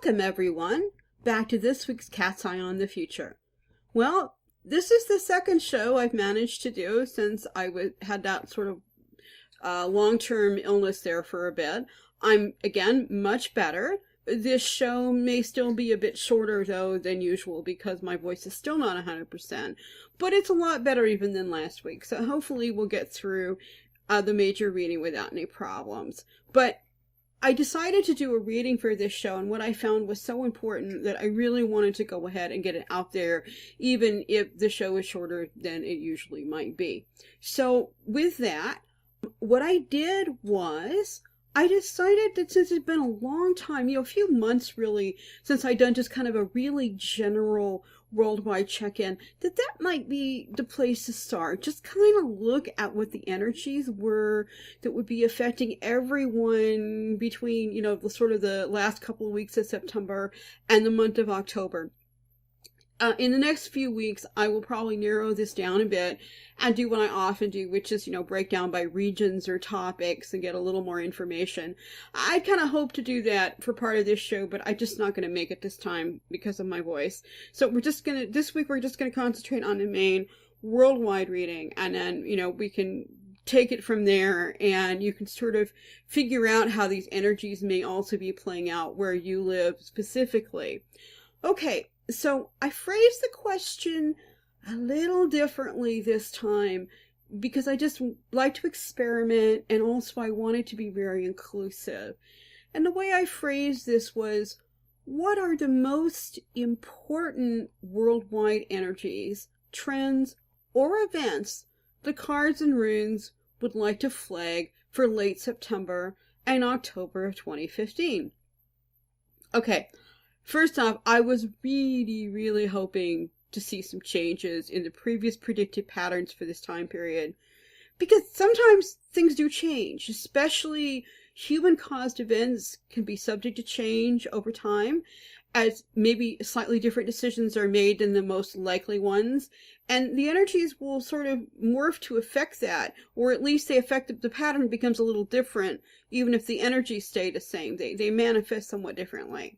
Welcome, everyone, back to this week's Cat's Eye on the Future. Well, this is the second show I've managed to do since I had that sort of long-term illness there for a bit. I'm, again, much better. This show may still be a bit shorter, though, than usual because my voice is still not 100%, but it's a lot better even than last week, so hopefully we'll get through the major reading without any problems. But I decided to do a reading for this show, and what I found was so important that I really wanted to go ahead and get it out there, even if the show is shorter than it usually might be. So with that, what I did was I decided that since it's been a long time, a few months really, since I'd done just kind of a really general worldwide check-in, that might be the place to start. Just kind of look at what the energies were that would be affecting everyone between, the sort of the last couple of weeks of September and the month of October. In the next few weeks, I will probably narrow this down a bit and do what I often do, which is, break down by regions or topics and get a little more information. I kind of hope to do that for part of this show, but I'm just not going to make it this time because of my voice. So this week we're just going to concentrate on the main worldwide reading, and then, we can take it from there, and you can sort of figure out how these energies may also be playing out where you live specifically. Okay. So I phrased the question a little differently this time because I just like to experiment, and also I wanted to be very inclusive. And the way I phrased this was, what are the most important worldwide energies, trends, or events the cards and runes would like to flag for late September and October of 2015? Okay. First off, I was really, really hoping to see some changes in the previous predicted patterns for this time period, because sometimes things do change, especially human-caused events can be subject to change over time, as maybe slightly different decisions are made than the most likely ones, and the energies will sort of morph to affect that, or at least the pattern becomes a little different, even if the energies stay the same. They manifest somewhat differently.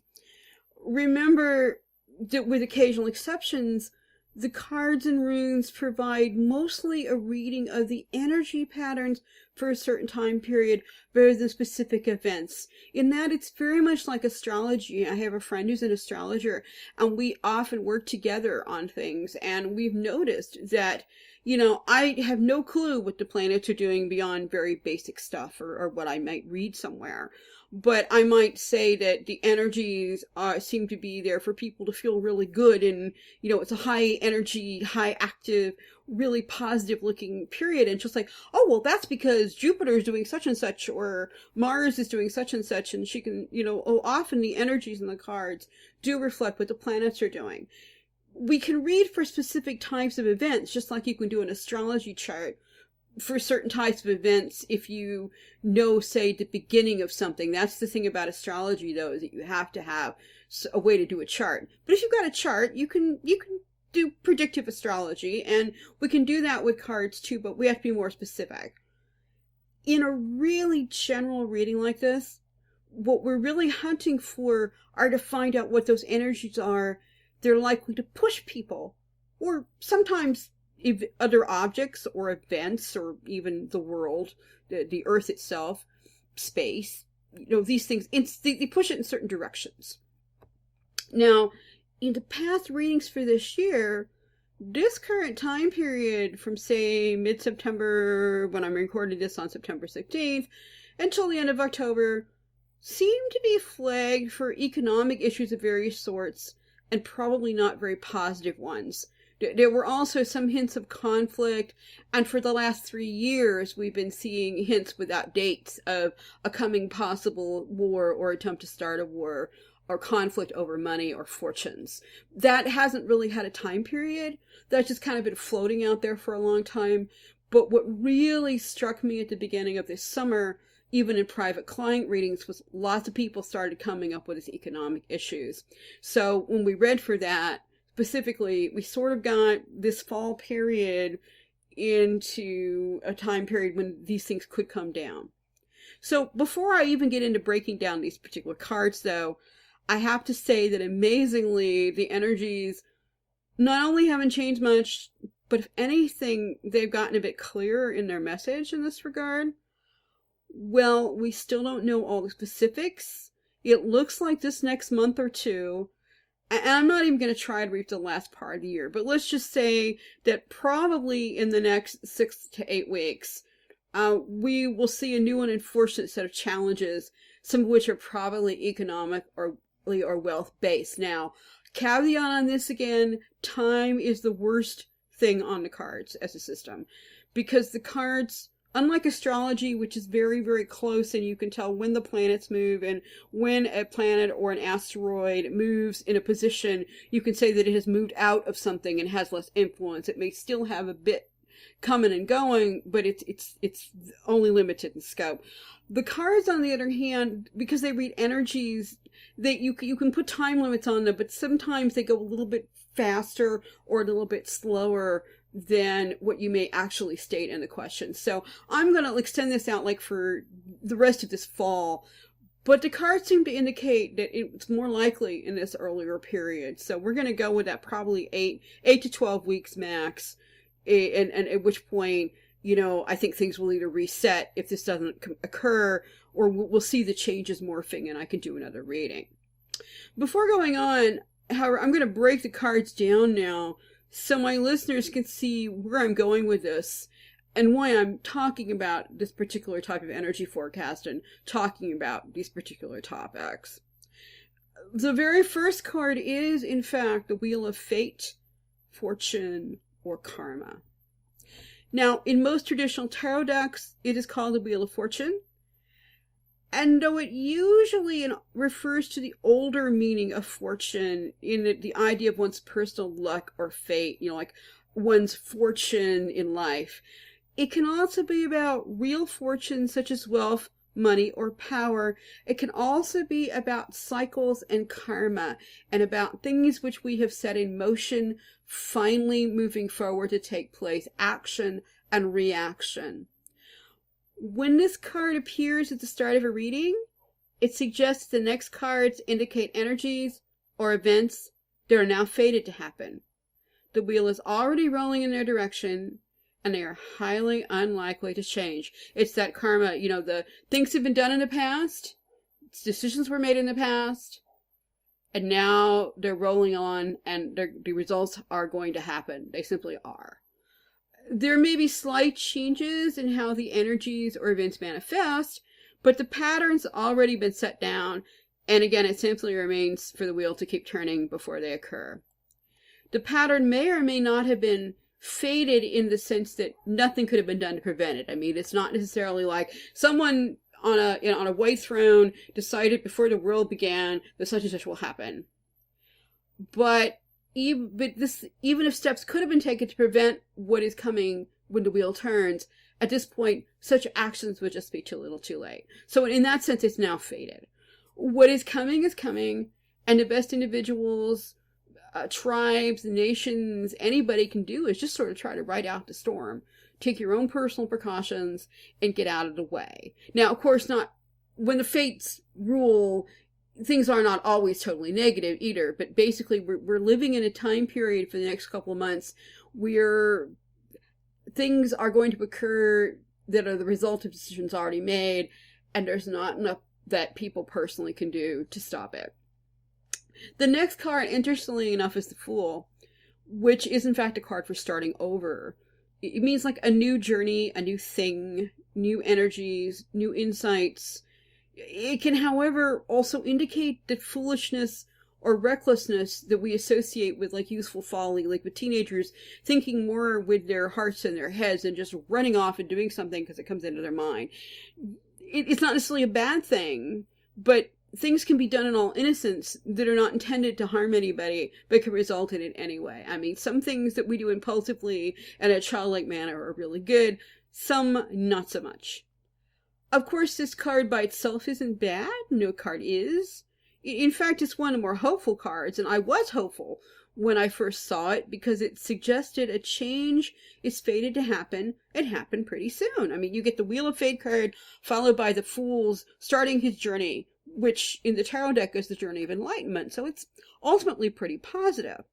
Remember that with occasional exceptions, the cards and runes provide mostly a reading of the energy patterns for a certain time period rather than specific events. In that, it's very much like astrology. I have a friend who's an astrologer, and we often work together on things, and we've noticed that, I have no clue what the planets are doing beyond very basic stuff or what I might read somewhere. But I might say that the energies seem to be there for people to feel really good, and, it's a high energy, high active, really positive looking period. And just like, oh, well, that's because Jupiter is doing such and such, or Mars is doing such and such, and she can, often the energies in the cards do reflect what the planets are doing. We can read for specific types of events, just like you can do an astrology chart for certain types of events if you know, say, the beginning of something. That's the thing about astrology, though, is that you have to have a way to do a chart. But if you've got a chart, you can do predictive astrology, and we can do that with cards too, but we have to be more specific. In a really general reading like this, what we're really hunting for are to find out what those energies are they're likely to push people, or sometimes other objects or events, or even the world, the earth itself, space, these things, they push it in certain directions. Now, in the past readings for this year, this current time period from, say, mid-September, when I'm recording this on September 16th, until the end of October, seemed to be flagged for economic issues of various sorts, and probably not very positive ones. There were also some hints of conflict, and for the last 3 years, we've been seeing hints without dates of a coming possible war or attempt to start a war or conflict over money or fortunes. That hasn't really had a time period. That's just kind of been floating out there for a long time. But what really struck me at the beginning of this summer, even in private client readings, was lots of people started coming up with these economic issues. So when we read for that, specifically, we sort of got this fall period into a time period when these things could come down. So before I even get into breaking down these particular cards, though, I have to say that amazingly, the energies not only haven't changed much, but if anything, they've gotten a bit clearer in their message in this regard. Well, we still don't know all the specifics. It looks like this next month or two, and I'm not even going to try to reach the last part of the year, but let's just say that probably in the next 6 to 8 weeks, we will see a new and unfortunate set of challenges, some of which are probably economic or wealth-based. Now, caveat on this again, time is the worst thing on the cards as a system, because the cards, unlike astrology, which is very, very close and you can tell when the planets move, and when a planet or an asteroid moves in a position, you can say that it has moved out of something and has less influence. It may still have a bit coming and going, but it's only limited in scope. The cards, on the other hand, because they read energies, you can put time limits on them, but sometimes they go a little bit faster or a little bit slower than what you may actually state in the question. So I'm going to extend this out like for the rest of this fall, but the cards seem to indicate that it's more likely in this earlier period. So we're going to go with that probably 8 to 12 weeks max, and at which point, you know, I think things will either reset if this doesn't occur, or we'll see the changes morphing and I can do another reading. Before going on, however, I'm going to break the cards down now so my listeners can see where I'm going with this and why I'm talking about this particular type of energy forecast and talking about these particular topics. The very first card is, in fact, the Wheel of Fate, Fortune, or Karma. Now, in most traditional tarot decks, it is called the Wheel of Fortune. And though it usually refers to the older meaning of fortune in the idea of one's personal luck or fate, you know, like one's fortune in life, it can also be about real fortune such as wealth, money, or power. It can also be about cycles and karma, and about things which we have set in motion, finally moving forward to take place, action and reaction. When this card appears at the start of a reading, it suggests the next cards indicate energies or events that are now fated to happen. The wheel is already rolling in their direction, and they are highly unlikely to change. It's that karma, you know, the things have been done in the past, decisions were made in the past, and now they're rolling on, and the results are going to happen. They simply are. There may be slight changes in how the energies or events manifest, but the pattern's already been set down, and again, it simply remains for the wheel to keep turning before they occur. The pattern may or may not have been fated in the sense that nothing could have been done to prevent it. I mean, it's not necessarily like someone on a white throne decided before the world began that such and such will happen. But even if steps could have been taken to prevent what is coming when the wheel turns, at this point, such actions would just be too little too late. So in that sense, it's now fated. What is coming, and the best individuals, tribes, nations, anybody can do is just sort of try to ride out the storm. Take your own personal precautions and get out of the way. Now, of course, not when the fates rule, things are not always totally negative either, but basically we're living in a time period for the next couple of months where things are going to occur that are the result of decisions already made, and there's not enough that people personally can do to stop it. The next card, interestingly enough, is the Fool, which is in fact a card for starting over. It means like a new journey, a new thing, new energies, new insights. It can, however, also indicate that foolishness or recklessness that we associate with like youthful folly, like with teenagers thinking more with their hearts and their heads and just running off and doing something because it comes into their mind. It's not necessarily a bad thing, but things can be done in all innocence that are not intended to harm anybody, but can result in it anyway. I mean, some things that we do impulsively and in a childlike manner are really good, some not so much. Of course, this card by itself isn't bad. No card is. In fact, it's one of the more hopeful cards, and I was hopeful when I first saw it because it suggested a change is fated to happen. It happened pretty soon. I mean, you get the Wheel of Fate card followed by the Fool's starting his journey. which in the tarot deck is the journey of enlightenment. So it's ultimately pretty positive.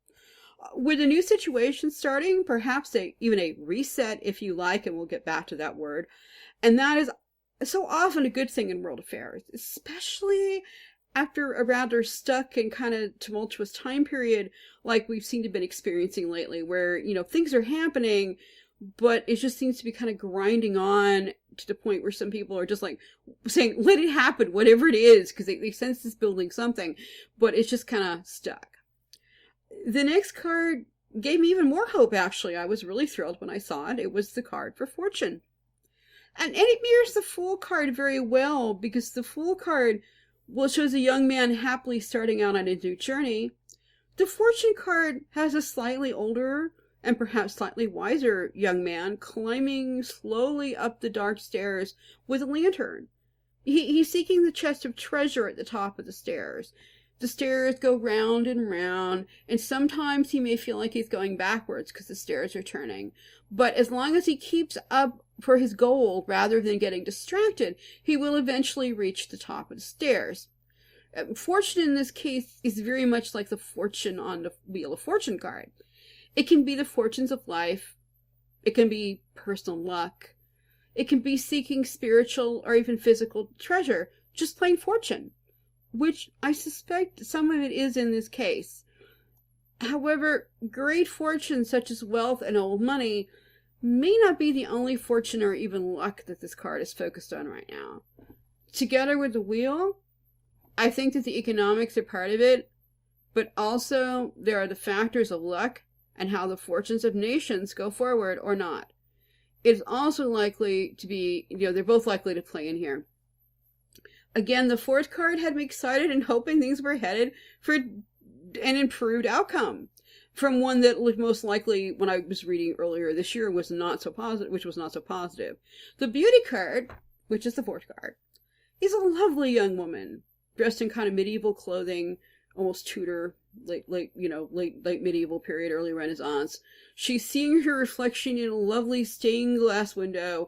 With a new situation starting, perhaps even a reset, if you like, and we'll get back to that word. And that is so often a good thing in world affairs, especially after a rather stuck and kind of tumultuous time period like we've seemed to have been experiencing lately, where, you know, things are happening, but it just seems to be kind of grinding on to the point where some people are just like saying, let it happen, whatever it is, because they sense it's building something, but it's just kind of stuck. The next card gave me even more hope, actually. I was really thrilled when I saw it. It was the card for fortune. And it mirrors the Fool card very well, because the Fool card, well, shows a young man happily starting out on a new journey. The Fortune card has a slightly older and perhaps slightly wiser young man climbing slowly up the dark stairs with a lantern. He's seeking the chest of treasure at the top of the stairs. The stairs go round and round, and sometimes he may feel like he's going backwards because the stairs are turning. But as long as he keeps up for his goal rather than getting distracted, he will eventually reach the top of the stairs. Fortune in this case is very much like the fortune on the Wheel of Fortune card. It can be the fortunes of life. It can be personal luck. It can be seeking spiritual or even physical treasure, just plain fortune, which I suspect some of it is in this case. However, great fortune such as wealth and old money may not be the only fortune or even luck that this card is focused on right now. Together with the wheel, I think that the economics are part of it, but also there are the factors of luck and how the fortunes of nations go forward or not. It's also likely to be, they're both likely to play in here. Again, the fourth card had me excited and hoping things were headed for an improved outcome from one that looked most likely, when I was reading earlier this year, was not so positive, which was not so positive. The beauty card, which is the fourth card, is a lovely young woman dressed in kind of medieval clothing, almost Tudor, late medieval period, early Renaissance. She's seeing her reflection in a lovely stained glass window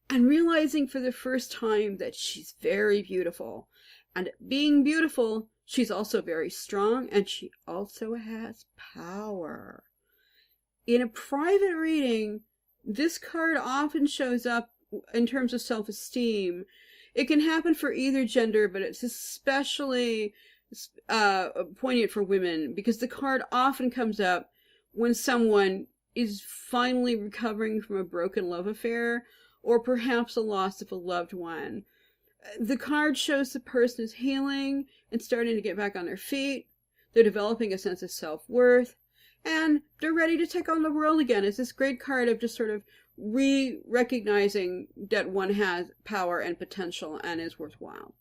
and realizing for the first time that she's very beautiful. And being beautiful, she's also very strong, and she also has power. In a private reading, this card often shows up in terms of self-esteem. It can happen for either gender, but it's especially poignant for women, because the card often comes up when someone is finally recovering from a broken love affair, or perhaps a loss of a loved one. The card shows the person is healing and starting to get back on their feet. They're developing a sense of self-worth, and they're ready to take on the world again. It's this great card of just sort of recognizing that one has power and potential and is worthwhile.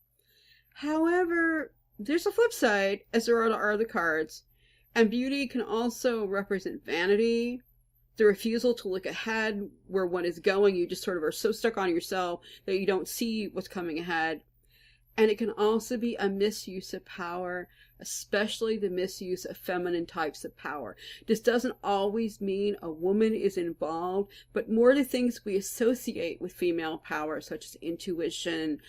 However, there's a flip side, as there are the cards, and beauty can also represent vanity, the refusal to look ahead where one is going. You just sort of are so stuck on yourself that you don't see what's coming ahead. And it can also be a misuse of power, especially the misuse of feminine types of power. This doesn't always mean a woman is involved, but more the things we associate with female power, such as intuition,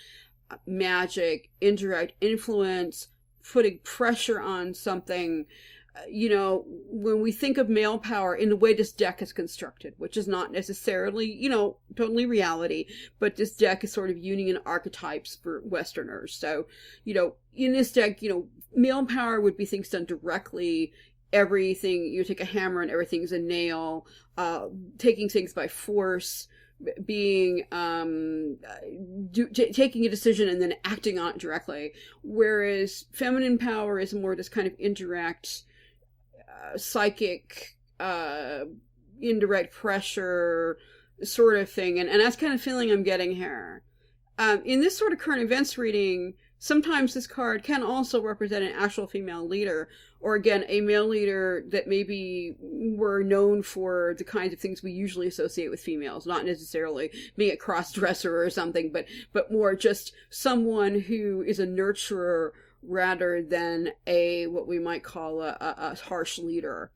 magic, indirect influence, putting pressure on something. When we think of male power in the way this deck is constructed, which is not necessarily, totally reality, but this deck is sort of Jungian archetypes for Westerners. So, in this deck, male power would be things done directly, everything, you take a hammer and everything's a nail, taking things by force, being taking a decision and then acting on it directly, whereas feminine power is more this kind of indirect, psychic, indirect pressure sort of thing, and that's kind of feeling I'm getting here. In this sort of current events reading, sometimes this card can also represent an actual female leader, or again, a male leader that maybe were known for the kinds of things we usually associate with females, not necessarily being a cross-dresser or something, but more just someone who is a nurturer rather than what we might call a harsh leader.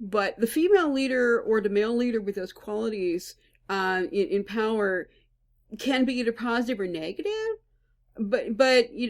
But the female leader or the male leader with those qualities in power can be either positive or negative. but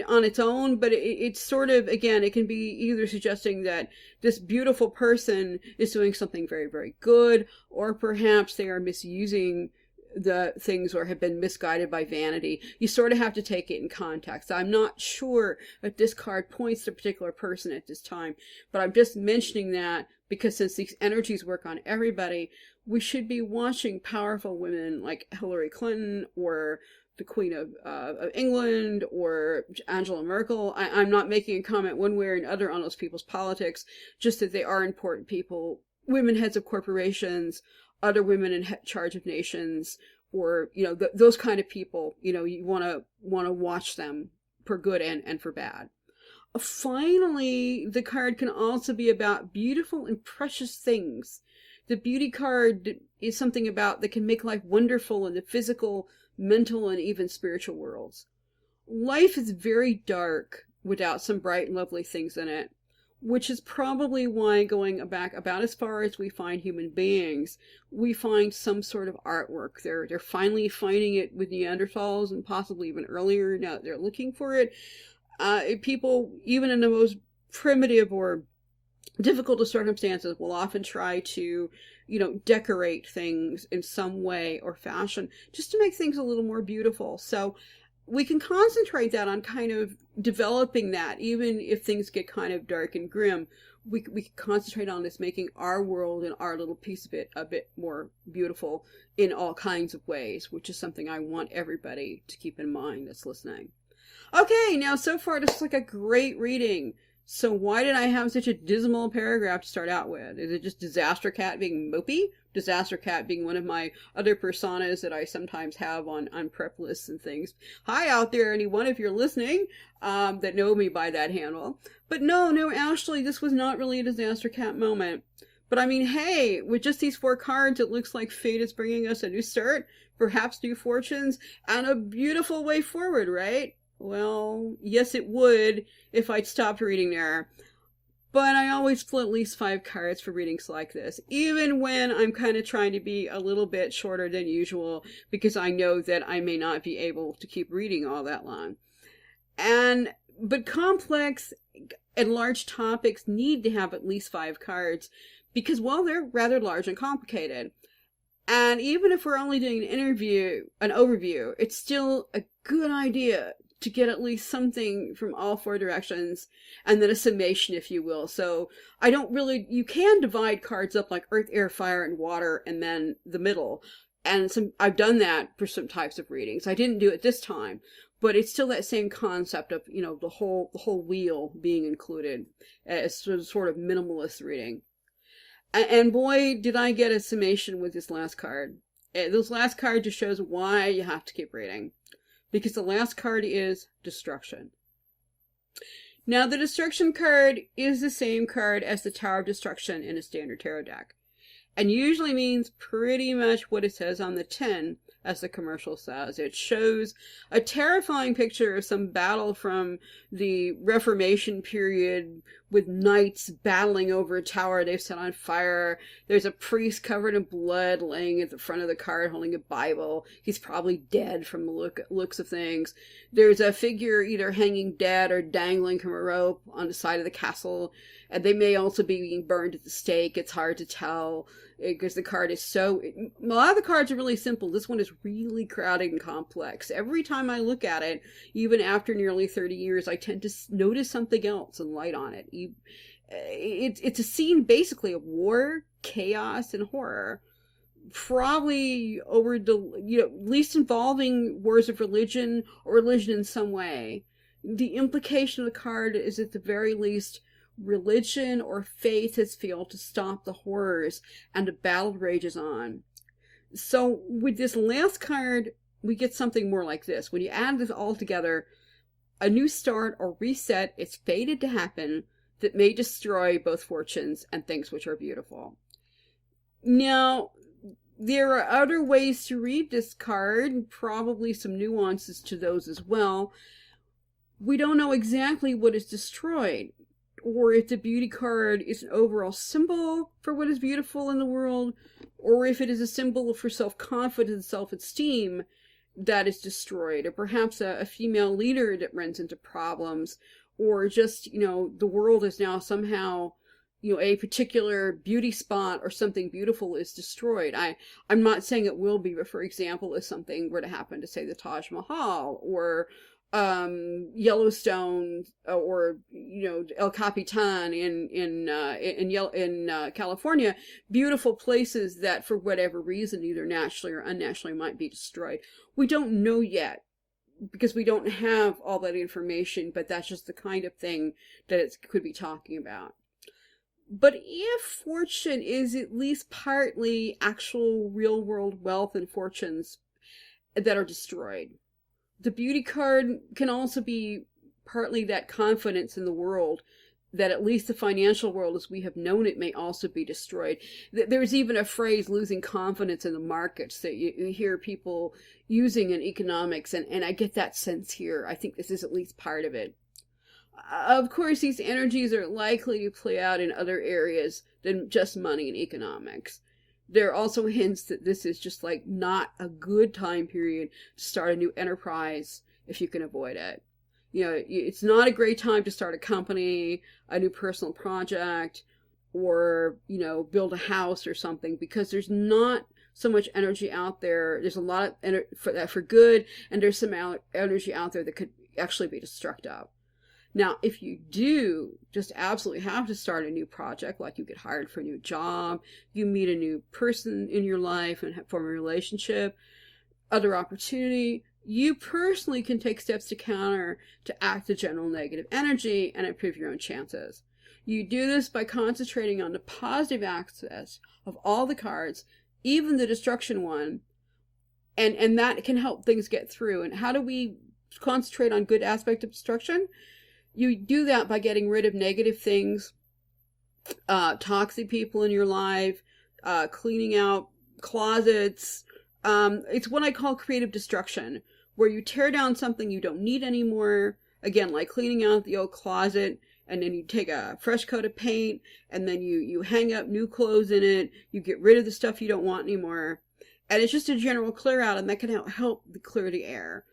on its own, but it's sort of, again, it can be either suggesting that this beautiful person is doing something very, very good, or perhaps they are misusing the things or have been misguided by vanity. You sort of have to take it in context. I'm not sure that this card points to a particular person at this time, but I'm just mentioning that because since these energies work on everybody, we should be watching powerful women like Hillary Clinton or the Queen of England or Angela Merkel. I'm not making a comment one way or another on those people's politics, just that they are important people, women heads of corporations, other women in charge of nations, or those kind of people. You want to watch them for good and for bad. Finally, the card can also be about beautiful and precious things. The beauty card is something about that can make life wonderful in the physical, mental, and even spiritual worlds. Life is very dark without some bright and lovely things in it, which is probably why, going back about as far as we find human beings, we find some sort of artwork. They're finally finding it with Neanderthals and possibly even earlier. Now they're looking for it. People, even in the most primitive or difficult of circumstances, will often try to decorate things in some way or fashion just to make things a little more beautiful. So we can concentrate that on kind of developing that, even if things get kind of dark and grim. We can concentrate on this, making our world and our little piece of it a bit more beautiful in all kinds of ways, which is something I want everybody to keep in mind that's listening. Okay, now so far this is like a great reading. So why did I have such a dismal paragraph to start out with? Is it just Disaster Cat being mopey? Disaster Cat being one of my other personas that I sometimes have on prep lists and things. Hi out there, anyone, if you're listening, that know me by that handle. But no, actually, this was not really a Disaster Cat moment. But I mean, hey, with just these 4 cards, it looks like fate is bringing us a new start, perhaps new fortunes, and a beautiful way forward, right? Well, yes, it would if I'd stopped reading there. But I always pull at least 5 cards for readings like this, even when I'm kind of trying to be a little bit shorter than usual, because I know that I may not be able to keep reading all that long. But complex and large topics need to have at least 5 cards, because, well, they're rather large and complicated. And even if we're only doing an overview, it's still a good idea to get at least something from all 4 directions, and then a summation, if you will. So you can divide cards up like earth, air, fire, and water, and then the middle. And I've done that for some types of readings. I didn't do it this time, but it's still that same concept of, the whole wheel being included as sort of minimalist reading. And boy, did I get a summation with this last card. This last card just shows why you have to keep reading. Because the last card is Destruction. Now, the Destruction card is the same card as the Tower of Destruction in a standard tarot deck, and usually means pretty much what it says on the tin, as the commercial says. It shows a terrifying picture of some battle from the Reformation period with knights battling over a tower they've set on fire. There's a priest covered in blood laying at the front of the card holding a Bible. He's probably dead from the looks of things. There's a figure either hanging dead or dangling from a rope on the side of the castle, and they may also be being burned at the stake. It's hard to tell because the card is a lot of the cards are really simple. This one is really crowded and complex. Every time I look at it, even after nearly 30 years, I tend to notice something else and light on it. It's a scene basically of war, chaos, and horror. Probably over least involving wars of religion or religion in some way. The implication of the card is at the very least religion or faith has failed to stop the horrors and the battle rages on. So with this last card, we get something more like this. When you add this all together, a new start or reset is fated to happen that may destroy both fortunes and things which are beautiful. Now, there are other ways to read this card, probably some nuances to those as well. We don't know exactly what is destroyed, or if the beauty card is an overall symbol for what is beautiful in the world, or if it is a symbol for self-confidence, self-esteem, that is destroyed, or perhaps a female leader that runs into problems, or just, the world is now somehow, a particular beauty spot or something beautiful is destroyed. I'm not saying it will be, but for example, if something were to happen to, say, the Taj Mahal, or Yellowstone, or El Capitan in California, beautiful places that for whatever reason, either naturally or unnaturally, might be destroyed. We don't know yet, because we don't have all that information, but that's just the kind of thing that it could be talking about. But if fortune is at least partly actual real world wealth and fortunes that are destroyed, the beauty card can also be partly that confidence in the world that at least the financial world as we have known it may also be destroyed. There's even a phrase, losing confidence in the markets, that you hear people using in economics, and I get that sense here. I think this is at least part of it. Of course, these energies are likely to play out in other areas than just money and economics. There are also hints that this is just like not a good time period to start a new enterprise if you can avoid it. It's not a great time to start a company, a new personal project, or, build a house or something, because there's not so much energy out there. There's a lot of for good, and there's some energy out there that could actually be destructive. Now, if you do just absolutely have to start a new project, like you get hired for a new job, you meet a new person in your life and form a relationship, other opportunity, you personally can take steps to counter to act the general negative energy and improve your own chances. You do this by concentrating on the positive aspects of all the cards, even the destruction one, and that can help things get through. And how do we concentrate on good aspect of destruction? You do that by getting rid of negative things, toxic people in your life, cleaning out closets. It's what I call creative destruction, where you tear down something you don't need anymore. Again, like cleaning out the old closet, and then you take a fresh coat of paint, and then you hang up new clothes in it. You get rid of the stuff you don't want anymore. And it's just a general clear out, and that can help clear the air.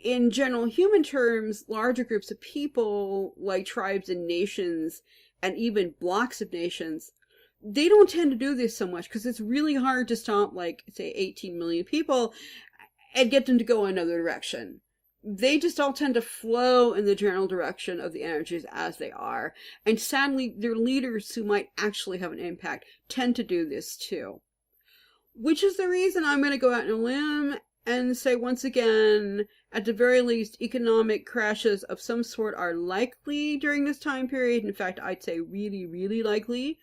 In general human terms, larger groups of people, like tribes and nations, and even blocks of nations, they don't tend to do this so much, because it's really hard to stop, like, say, 18 million people and get them to go another direction. They just all tend to flow in the general direction of the energies as they are. And sadly, their leaders who might actually have an impact tend to do this too. Which is the reason I'm going to go out on a limb and say once again, at the very least, economic crashes of some sort are likely during this time period. In fact, I'd say really, really likely.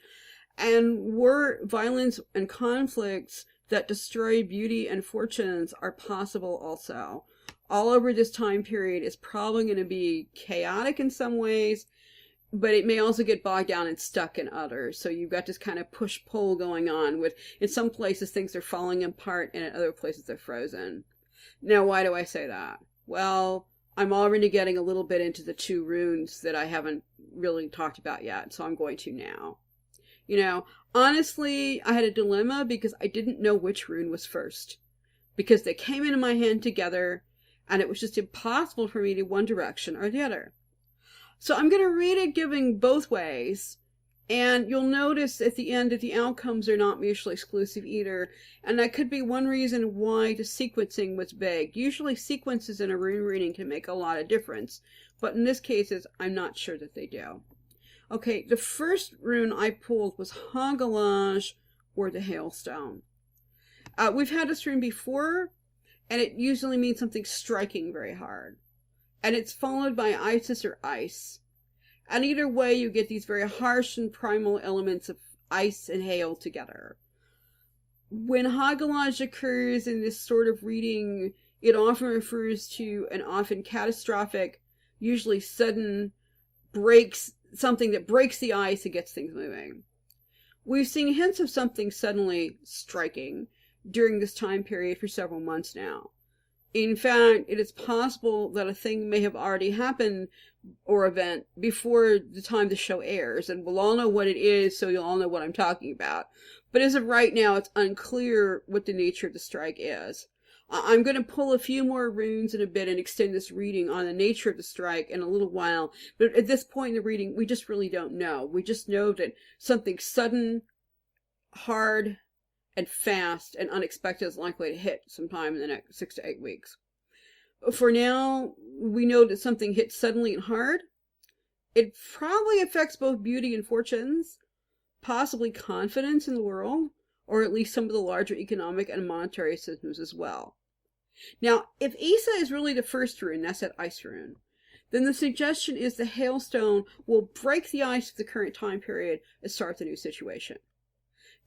And war, violence, and conflicts that destroy beauty and fortunes are possible also. All over this time period is probably going to be chaotic in some ways, but it may also get bogged down and stuck in others. So you've got this kind of push-pull going on with, in some places, things are falling apart, and in other places, they're frozen. Now, why do I say that? Well, I'm already getting a little bit into the two runes that I haven't really talked about yet, so I'm going to now. Honestly, I had a dilemma because I didn't know which rune was first, because they came into my hand together, and it was just impossible for me to one direction or the other. So I'm going to read it giving both ways, and you'll notice at the end that the outcomes are not mutually exclusive either, and that could be one reason why the sequencing was vague. Usually sequences in a rune reading can make a lot of difference, but in this case, I'm not sure that they do. Okay, the first rune I pulled was Hagalaj, or the Hailstone. We've had this rune before, and it usually means something striking very hard. And it's followed by Isis or ice. And either way, you get these very harsh and primal elements of ice and hail together. When Hagalaj occurs in this sort of reading, it often refers to an often catastrophic, usually sudden, something that breaks the ice and gets things moving. We've seen hints of something suddenly striking during this time period for several months now. In fact, it is possible that a thing may have already happened or event before the time the show airs, and we'll all know what it is, so you'll all know what I'm talking about. But as of right now, it's unclear what the nature of the strike is. I'm going to pull a few more runes in a bit and extend this reading on the nature of the strike in a little while. But at this point in the reading, we just really don't know. We just know that something sudden, hard, and fast and unexpected is likely to hit sometime in the next 6 to 8 weeks. For now, we know that something hits suddenly and hard. It probably affects both beauty and fortunes, possibly confidence in the world, or at least some of the larger economic and monetary systems as well. Now, if Isa is really the first rune, that's that ice rune, then the suggestion is the hailstone will break the ice of the current time period and start the new situation.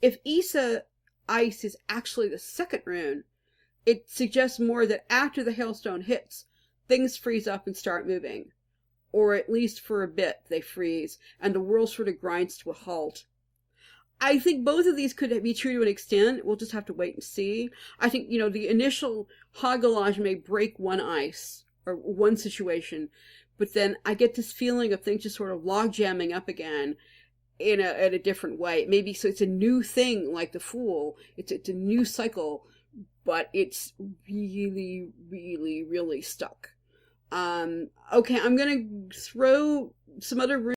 If Isa, ice, is actually the second rune, it suggests more that after the hailstone hits, things freeze up and start moving. Or at least for a bit they freeze, and the world sort of grinds to a halt. I think both of these could be true to an extent. We'll just have to wait and see. I think, the initial haggalage may break one ice, or one situation, but then I get this feeling of things just sort of log jamming up again in a different way. Maybe so it's a new thing, like the Fool. It's a new cycle, but it's really, really, really stuck. Okay, I'm gonna throw some other runes.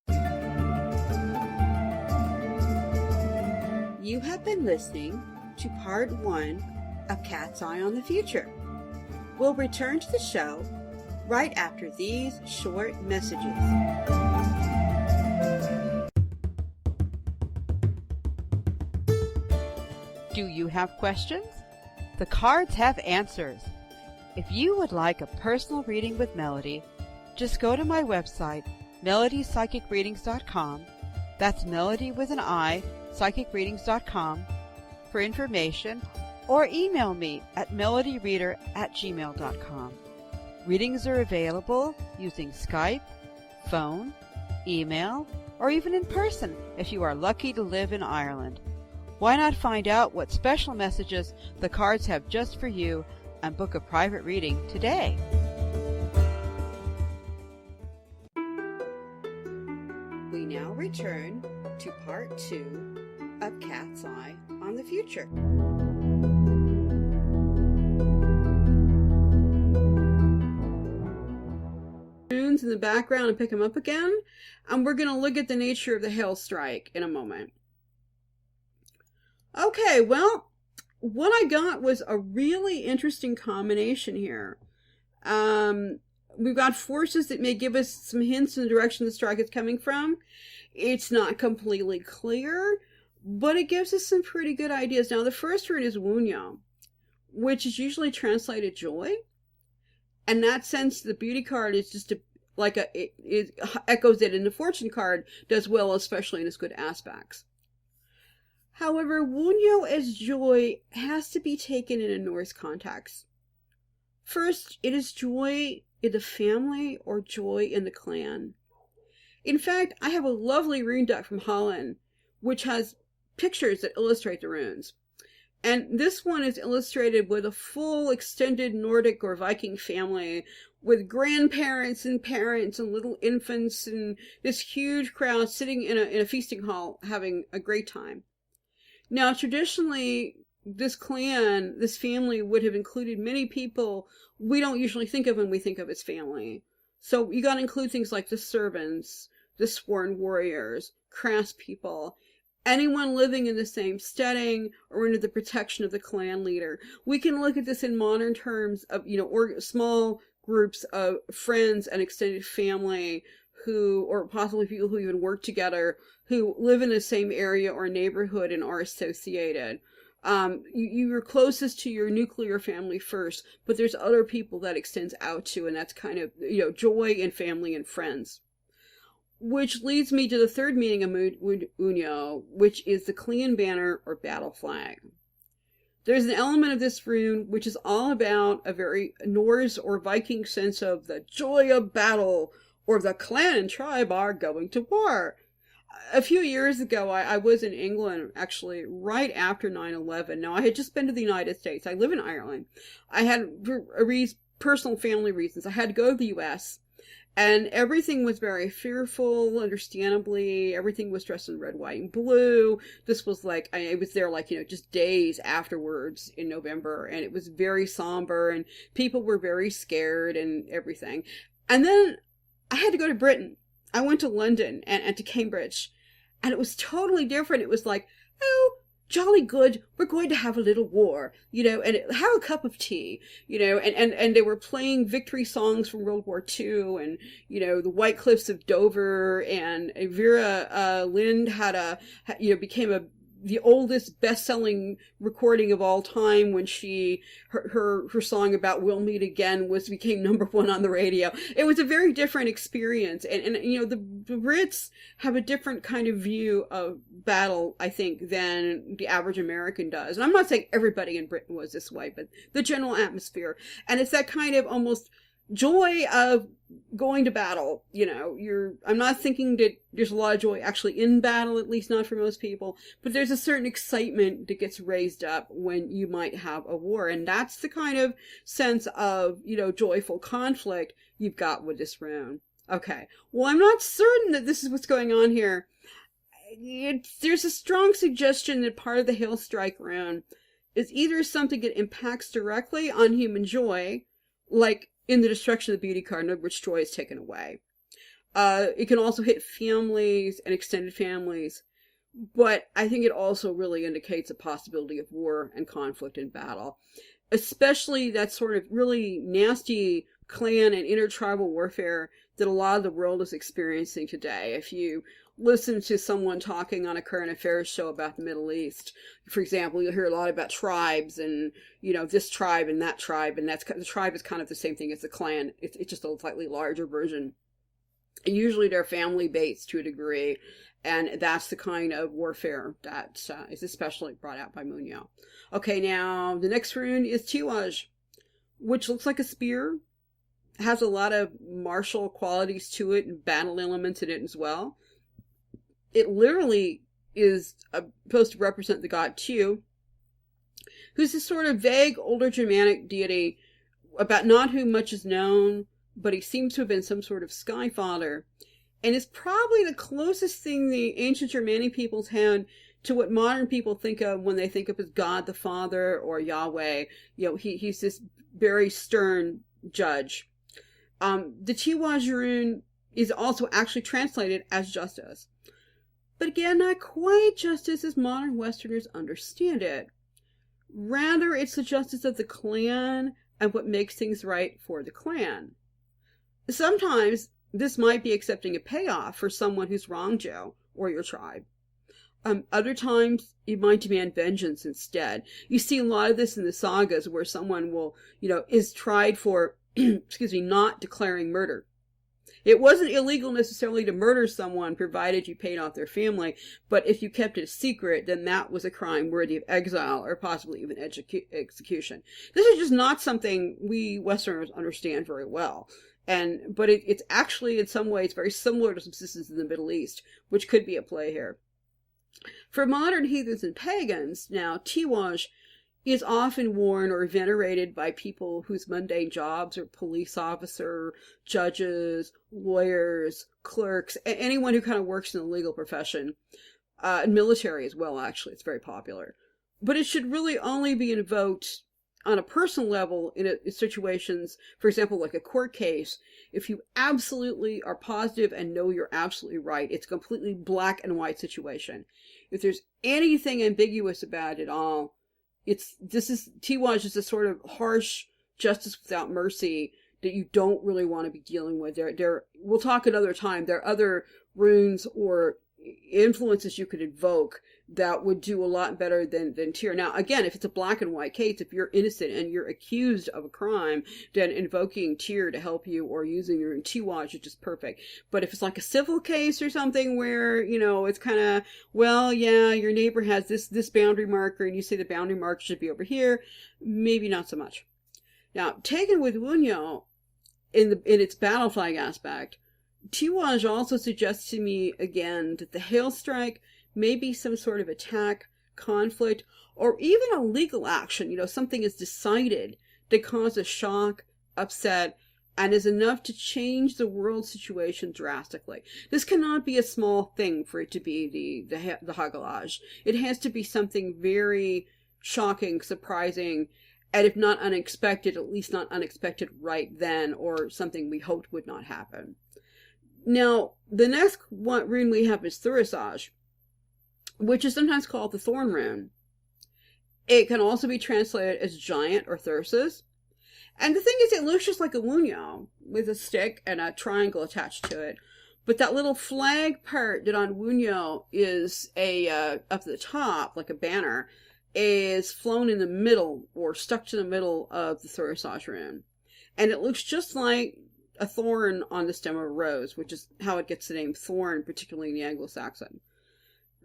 You have been listening to part 1 of Cat's Eye on the Future. We'll return to the show right after these short messages. Do you have questions? The cards have answers. If you would like a personal reading with Melody, just go to my website, melodypsychicreadings.com. That's Melody with an I, psychicreadings.com for information, or email me at melodyreader@gmail.com. Readings are available using Skype, phone, email, or even in person if you are lucky to live in Ireland. Why not find out what special messages the cards have just for you and book a private reading today? We now return to part 2 of Cat's Eye on the Future. Runes in the background and pick them up again, and we're going to look at the nature of the hail strike in a moment. Okay, well, what I got was a really interesting combination here. We've got forces that may give us some hints in the direction the strike is coming from. It's not completely clear, but it gives us some pretty good ideas. Now, the first word is Wunyo, which is usually translated joy. In that sense, the beauty card is just it echoes it, and the fortune card does well, especially in its good aspects. However, Wunyo as joy has to be taken in a Norse context. First, it is joy in the family or joy in the clan. In fact, I have a lovely rune deck from Holland, which has pictures that illustrate the runes. And this one is illustrated with a full extended Nordic or Viking family with grandparents and parents and little infants and this huge crowd sitting in a feasting hall having a great time. Now, traditionally, this clan, this family would have included many people we don't usually think of when we think of as family. So you got to include things like the servants, the sworn warriors, craftspeople, anyone living in the same steading or under the protection of the clan leader. We can look at this in modern terms of, or small groups of friends and extended family who, or possibly people who even work together, who live in the same area or neighborhood and are associated. You're closest to your nuclear family first, but there's other people that extends out to, and that's kind of, joy in family and friends. Which leads me to the third meaning of Unyo, which is the clan banner or battle flag. There's an element of this rune which is all about a very Norse or Viking sense of the joy of battle, or the clan and tribe are going to war. A few years ago, I was in England, actually, right after 9/11. Now, I had just been to the United States. I live in Ireland. I had, for personal family reasons, I had to go to the U.S., And everything was very fearful, understandably. Everything was dressed in red, white, and blue. This was like, I was there like, just days afterwards in November, and it was very somber, and people were very scared and everything. And then I had to go to Britain. I went to London and to Cambridge, and it was totally different. It was like, oh, jolly good, we're going to have a little war, and have a cup of tea, and they were playing victory songs from World War II, and, the White Cliffs of Dover, and Vera Lynn became the oldest best-selling recording of all time when her song about We'll Meet Again became #1 on the radio. It was a very different experience, and the Brits have a different kind of view of battle, I think, than the average American does. And I'm not saying everybody in Britain was this way, but the general atmosphere, and it's that kind of almost joy of going to battle. I'm not thinking that there's a lot of joy actually in battle, at least not for most people, but there's a certain excitement that gets raised up when you might have a war, and that's the kind of sense of, joyful conflict you've got with this rune. Okay, well, I'm not certain that this is what's going on here. There's a strong suggestion that part of the Hail Strike rune is either something that impacts directly on human joy, like in the destruction of the beauty card, in other words, joy is taken away. It can also hit families and extended families, but I think it also really indicates a possibility of war and conflict and battle, especially that sort of really nasty clan and intertribal warfare that a lot of the world is experiencing today. If you listen to someone talking on a current affairs show about the Middle East, for example, you'll hear a lot about tribes and, this tribe and that tribe, and the tribe is kind of the same thing as the clan. It's just a slightly larger version. And usually they're family-based to a degree, and that's the kind of warfare that is especially brought out by Munyo. Okay, now the next rune is Tiwaj, which looks like a spear, has a lot of martial qualities to it and battle elements in it as well. It literally is supposed to represent the god Tu, who's this sort of vague older Germanic deity about not whom much is known, but he seems to have been some sort of sky father, and is probably the closest thing the ancient Germanic peoples had to what modern people think of when they think of as God the Father or Yahweh. He's this very stern judge. The Tiwaj rune is also actually translated as justice. But again, not quite justice as modern Westerners understand it. Rather, it's the justice of the clan and what makes things right for the clan. Sometimes this might be accepting a payoff for someone who's wronged you or your tribe. Other times, you might demand vengeance instead. You see a lot of this in the sagas where someone will, is tried for, not declaring murder. It wasn't illegal necessarily to murder someone provided you paid off their family, but if you kept it a secret, then that was a crime worthy of exile or possibly even execution. This is just not something we Westerners understand very well. But it's actually in some ways very similar to subsistence in the Middle East, which could be at play here. For modern heathens and pagans, now, Tiwaj is often worn or venerated by people whose mundane jobs are police officer, judges, lawyers, clerks, anyone who kind of works in the legal profession, and military as well, actually. It's very popular. But it should really only be invoked on a personal level in situations, for example, like a court case. If you absolutely are positive and know you're absolutely right, it's a completely black and white situation. If there's anything ambiguous about it all, Tiwaj is a sort of harsh justice without mercy that you don't really want to be dealing with. We'll talk another time. There are other runes or influences you could invoke that would do a lot better than Tyr. Now, again, if it's a black and white case, if you're innocent and you're accused of a crime, then invoking Tyr to help you or using your Tiwaj is just perfect. But if it's like a civil case or something where, it's kind of, well, yeah, your neighbor has this boundary marker and you say the boundary marker should be over here, maybe not so much. Now, taken with Munyo in its battle flag aspect, Tiwaj also suggests to me again that the hail strike may be some sort of attack, conflict, or even a legal action. Something is decided that causes shock, upset, and is enough to change the world situation drastically. This cannot be a small thing for it to be the Hagelage. It has to be something very shocking, surprising, and if not unexpected, at least not unexpected right then, or something we hoped would not happen. Now, the next rune we have is Thurisage, which is sometimes called the Thorn rune. It can also be translated as giant or Thyrsus. And the thing is, it looks just like a Wunyo with a stick and a triangle attached to it. But that little flag part that on Wunyo is up at the top, like a banner, is flown in the middle or stuck to the middle of the Thurisage rune. And it looks just like a thorn on the stem of a rose, which is how it gets the name Thorn, particularly in the Anglo-Saxon.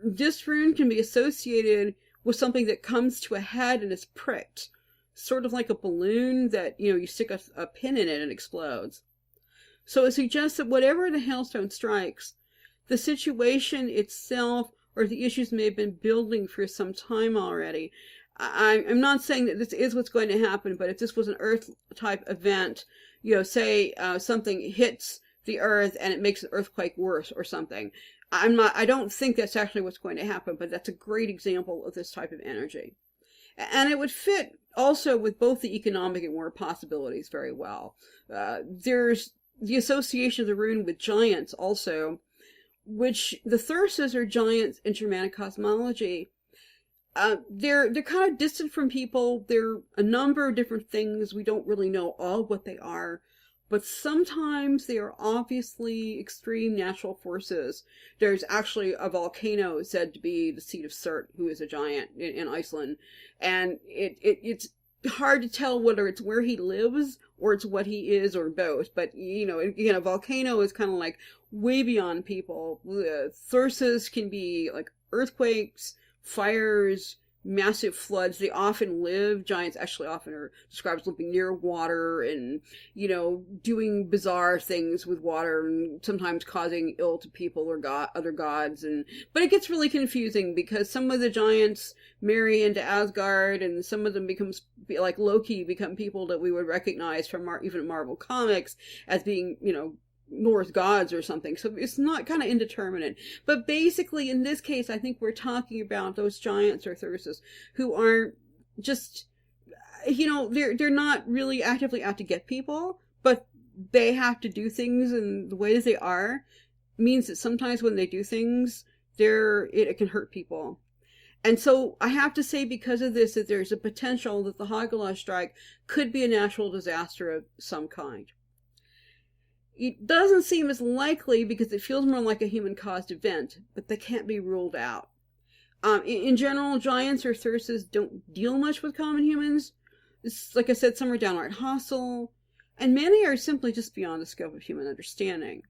This rune can be associated with something that comes to a head and is pricked, sort of like a balloon that, you stick a pin in it and explodes. So it suggests that whatever the hailstone strikes, the situation itself or the issues may have been building for some time already. I'm not saying that this is what's going to happen, but if this was an Earth-type event, say something hits the Earth and it makes the earthquake worse or something. I don't think that's actually what's going to happen, but that's a great example of this type of energy. And it would fit also with both the economic and war possibilities very well. There's the association of the rune with giants also, which the Thyrsus are giants in Germanic cosmology. They're kind of distant from people. They're a number of different things. We don't really know all what they are. But sometimes they are obviously extreme natural forces. There's actually a volcano said to be the seat of Surt, who is a giant in Iceland. And it's hard to tell whether it's where he lives or it's what he is or both. But, again, a volcano is kind of like way beyond people. Thyrsus can be like earthquakes, fires, massive floods. They often live, giants actually often are described as living near water and, doing bizarre things with water and sometimes causing ill to people or other gods. But it gets really confusing because some of the giants marry into Asgard and some of them like Loki, become people that we would recognize from even Marvel Comics as being, Norse gods or something. So it's not kind of indeterminate. But basically, in this case, I think we're talking about those giants or Thyrsus who aren't just, they're not really actively out to get people, but they have to do things, and the ways they are means that sometimes when they do things, it can hurt people. And so I have to say, because of this, that there's a potential that the Hagelage strike could be a natural disaster of some kind. It doesn't seem as likely because it feels more like a human-caused event, but they can't be ruled out. In general, giants or Thyrsus don't deal much with common humans. Like I said, some are downright hostile, and many are simply just beyond the scope of human understanding.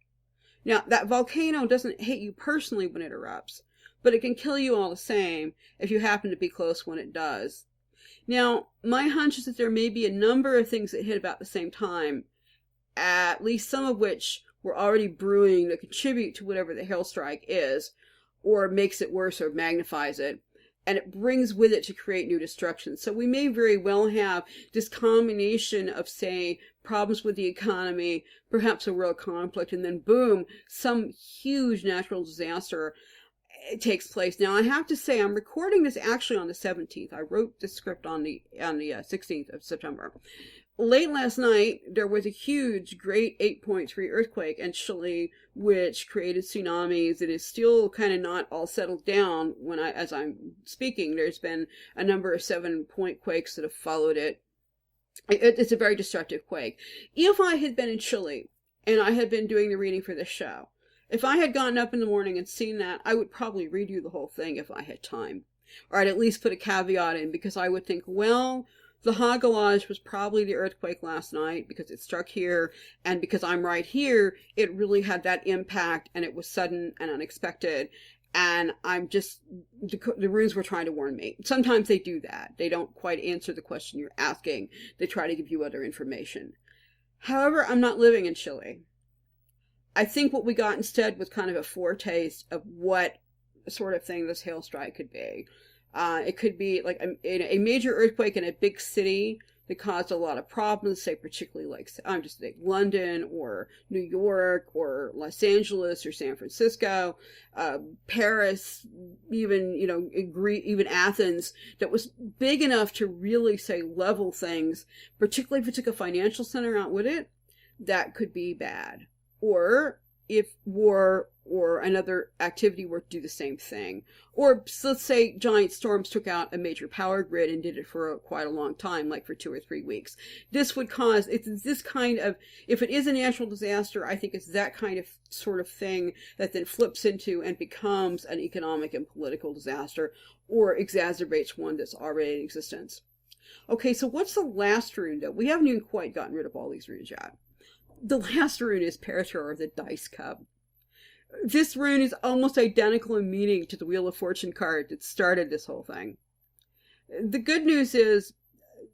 Now, that volcano doesn't hit you personally when it erupts, but it can kill you all the same if you happen to be close when it does. Now, my hunch is that there may be a number of things that hit about the same time, at least some of which were already brewing that contribute to whatever the hail strike is, or makes it worse or magnifies it, and it brings with it to create new destruction. So we may very well have this combination of, say, problems with the economy, perhaps a world conflict, and then boom, some huge natural disaster takes place. Now, I have to say, I'm recording this actually on the 17th. I wrote the script on the 16th of September. Late last night, there was a huge, great 8.3 earthquake in Chile, which created tsunamis. It is still kind of not all settled down as I'm speaking. There's been a number of 7-point quakes that have followed it. It's a very destructive quake. If I had been in Chile and I had been doing the reading for this show, if I had gotten up in the morning and seen that, I would probably redo the whole thing if I had time. Or I'd at least put a caveat in, because I would think, well, the Hagelage was probably the earthquake last night because it struck here, and because I'm right here, it really had that impact, and it was sudden and unexpected, and the runes were trying to warn me. Sometimes they do that. They don't quite answer the question you're asking. They try to give you other information. However, I'm not living in Chile. I think what we got instead was kind of a foretaste of what sort of thing this hail strike could be. It could be like a major earthquake in a big city that caused a lot of problems, say particularly like, I'm just saying London or New York or Los Angeles or San Francisco, Paris, even, even Athens, that was big enough to really, say, level things, particularly if it took a financial center out with it, that could be bad. Or if war or another activity were to do the same thing. Or let's say giant storms took out a major power grid and did it for quite a long time, like for 2 or 3 weeks. This would cause, it's this kind of, if it is a natural disaster, I think it's that kind of sort of thing that then flips into and becomes an economic and political disaster, or exacerbates one that's already in existence. Okay, so what's the last rune though? We haven't even quite gotten rid of all these runes yet. The last rune is Parator, the dice cup. This rune is almost identical in meaning to the Wheel of Fortune card that started this whole thing. The good news is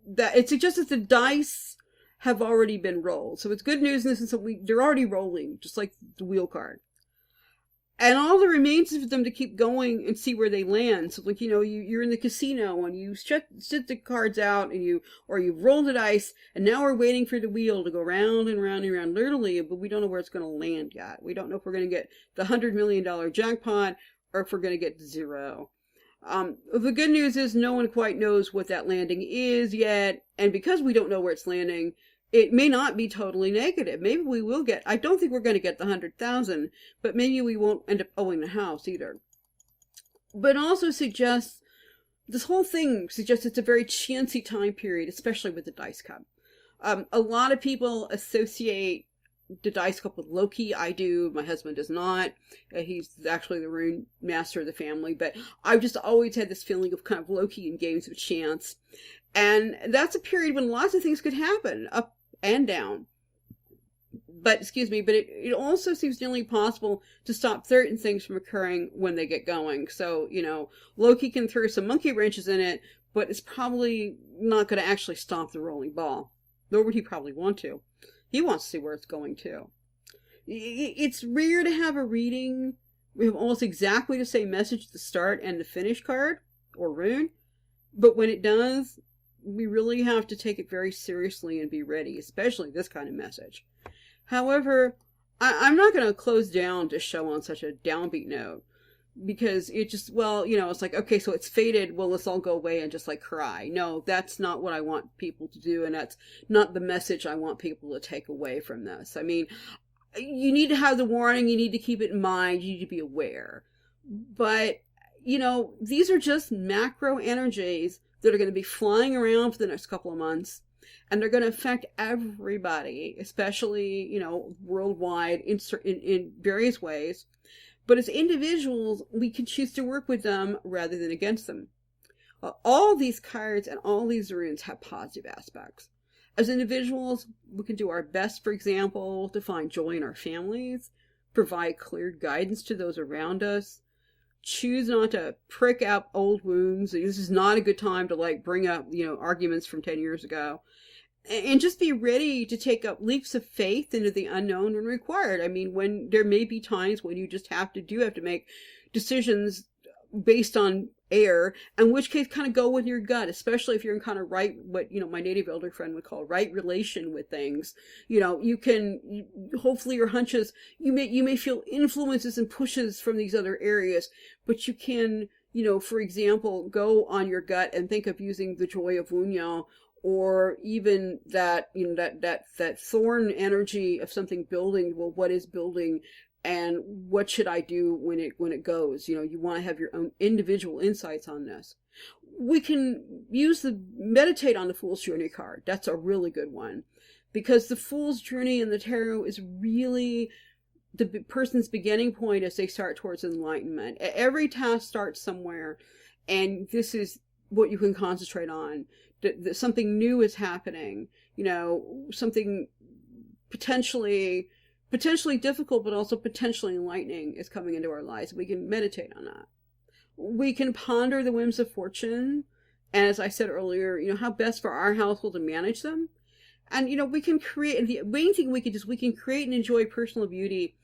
that it suggests that the dice have already been rolled. So it's good news in the sense that they're already rolling, just like the wheel card. And all that remains is for them to keep going and see where they land. So like, you're in the casino and you sit the cards out and you've rolled the dice, and now we're waiting for the wheel to go round and round and round, literally, but we don't know where it's going to land yet. We don't know if we're going to get the $100 million jackpot or if we're going to get zero. The good news is no one quite knows what that landing is yet. And because we don't know where it's landing, it may not be totally negative. Maybe we will get, I don't think we're going to get the 100,000, but maybe we won't end up owing the house either. But it also suggests, this whole thing suggests it's a very chancy time period, especially with the dice cup. A lot of people associate the dice cup with Loki. I do. My husband does not. He's actually the rune master of the family, but I've just always had this feeling of kind of Loki in games of chance. And that's a period when lots of things could happen, up and down. But it also seems nearly possible to stop certain things from occurring when they get going. So, Loki can throw some monkey wrenches in it, but it's probably not going to actually stop the rolling ball. Nor would he probably want to. He wants to see where it's going to. It's rare to have a reading with almost exactly the same message at the start and the finish card, or rune. But when it does, we really have to take it very seriously and be ready, especially this kind of message. However, I'm not going to close down this show on such a downbeat note, because it just, it's like, okay, so it's faded, well, let's all go away and just like cry. No, that's not what I want people to do, and that's not the message I want people to take away from this. I mean, you need to have the warning, you need to keep it in mind, you need to be aware. But, these are just macro energies that are going to be flying around for the next couple of months, and they're going to affect everybody, especially, worldwide in various ways. But as individuals, we can choose to work with them rather than against them. All these cards and all these runes have positive aspects. As individuals, we can do our best, for example, to find joy in our families, provide clear guidance to those around us, choose not to prick up old wounds. This is not a good time to bring up, arguments from 10 years ago. And just be ready to take up leaps of faith into the unknown when required. I mean, when there may be times when you just have to make decisions based on air, in which case kind of go with your gut, especially if you're in kind of right, what, my native elder friend would call right relation with things. Hopefully your hunches, you may feel influences and pushes from these other areas, but you can, for example, go on your gut and think of using the joy of Wunyao, or even that, that thorn energy of something building. Well, what is building, and what should I do when it goes? You want to have your own individual insights on this. We can meditate on the Fool's Journey card. That's a really good one, because the Fool's Journey in the tarot is really the person's beginning point as they start towards enlightenment. Every task starts somewhere, and this is what you can concentrate on. That something new is happening, something potentially difficult, but also potentially enlightening is coming into our lives. We can meditate on that. We can ponder the whims of fortune, and as I said earlier, how best for our household to manage them. And, we can create, and the main thing we can create and enjoy personal beauty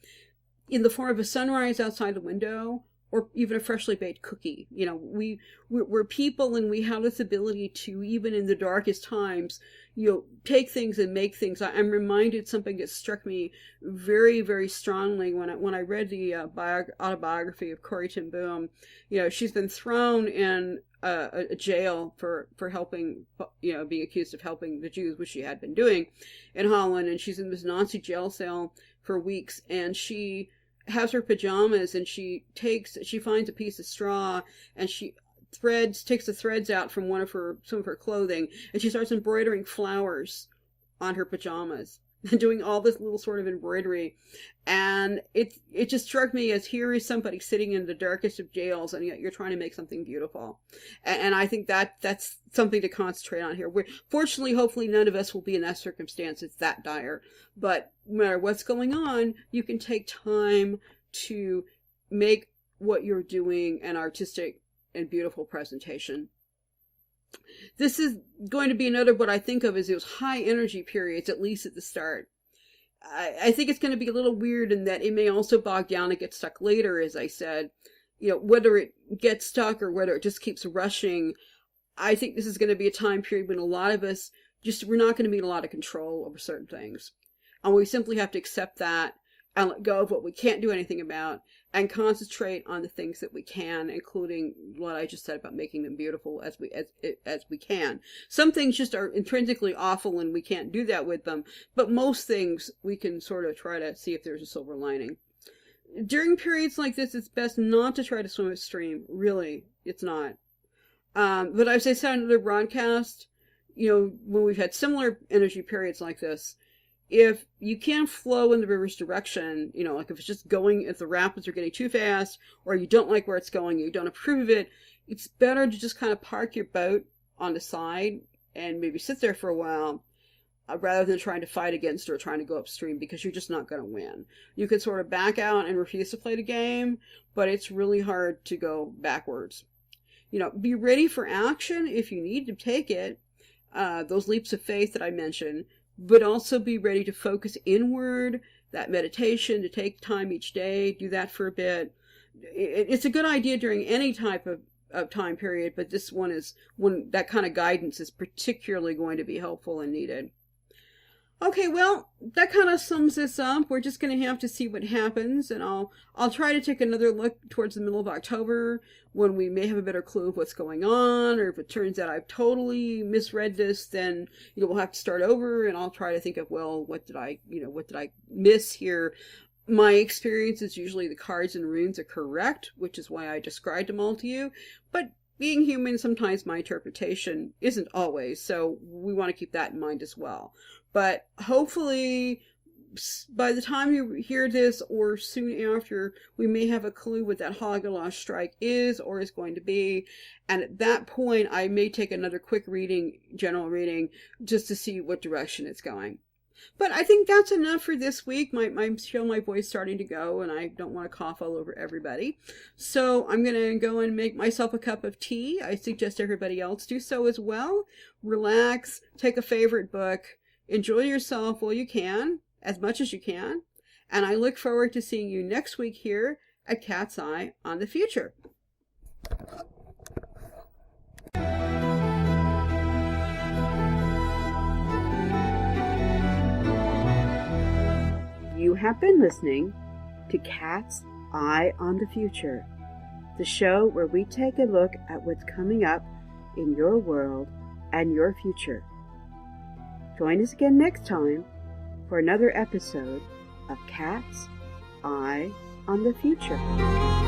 in the form of a sunrise outside the window, or even a freshly baked cookie. You know, we're people, and we have this ability to, even in the darkest times, you know, take things and make things. I'm reminded something that struck me very, very strongly when I read the autobiography of Corrie ten Boom. You know, she's been thrown in a jail for helping, you know, being accused of helping the Jews, which she had been doing in Holland, and she's in this Nazi jail cell for weeks, and she has her pajamas, and she finds a piece of straw, and she takes the threads out from some of her clothing, and she starts embroidering flowers on her pajamas and doing all this little sort of embroidery. And it just struck me as, here is somebody sitting in the darkest of jails, and yet you're trying to make something beautiful. And I think that's something to concentrate on here. Fortunately, hopefully none of us will be in that circumstance. It's that dire. But no matter what's going on, you can take time to make what you're doing an artistic and beautiful presentation. This is going to be another, what I think of as those high energy periods, at least at the start. I think it's going to be a little weird in that it may also bog down and get stuck later, as I said. You know, whether it gets stuck or whether it just keeps rushing, I think this is going to be a time period when a lot of us we're not going to be in a lot of control over certain things. And we simply have to accept that and let go of what we can't do anything about, and concentrate on the things that we can, including what I just said about making them beautiful as we can. Some things just are intrinsically awful and we can't do that with them, but most things we can sort of try to see if there's a silver lining. During periods like this, it's best not to try to swim upstream. Really, it's not. But as I said in another broadcast, you know, when we've had similar energy periods like this, if you can't flow in the river's direction, you know, like if the rapids are getting too fast, or you don't like where it's going, you don't approve of it, it's better to just kind of park your boat on the side and maybe sit there for a while, rather than trying to fight against it or trying to go upstream, because you're just not going to win. You could sort of back out and refuse to play the game, but it's really hard to go backwards. You know, be ready for action if you need to take it, those leaps of faith that I mentioned, but also be ready to focus inward, that meditation, to take time each day, do that for a bit. It's a good idea during any type of time period, but this one is when that kind of guidance is particularly going to be helpful and needed. Okay, well, that kind of sums this up. We're just going to have to see what happens, and I'll try to take another look towards the middle of October, when we may have a better clue of what's going on, or if it turns out I've totally misread this, then, you know, we'll have to start over, and I'll try to think of, well, what did I miss here? My experience is usually the cards and runes are correct, which is why I described them all to you, but being human, sometimes my interpretation isn't always, so we want to keep that in mind as well. But hopefully, by the time you hear this, or soon after, we may have a clue what that Holocaust strike is or is going to be. And at that point, I may take another quick reading, general reading, just to see what direction it's going. But I think that's enough for this week. I feel my voice starting to go, and I don't want to cough all over everybody. So I'm going to go and make myself a cup of tea. I suggest everybody else do so as well. Relax, take a favorite book, enjoy yourself while you can, as much as you can. And I look forward to seeing you next week here at Cat's Eye on the Future. You have been listening to Cat's Eye on the Future, the show where we take a look at what's coming up in your world and your future. Join us again next time for another episode of Cat's Eye on the Future.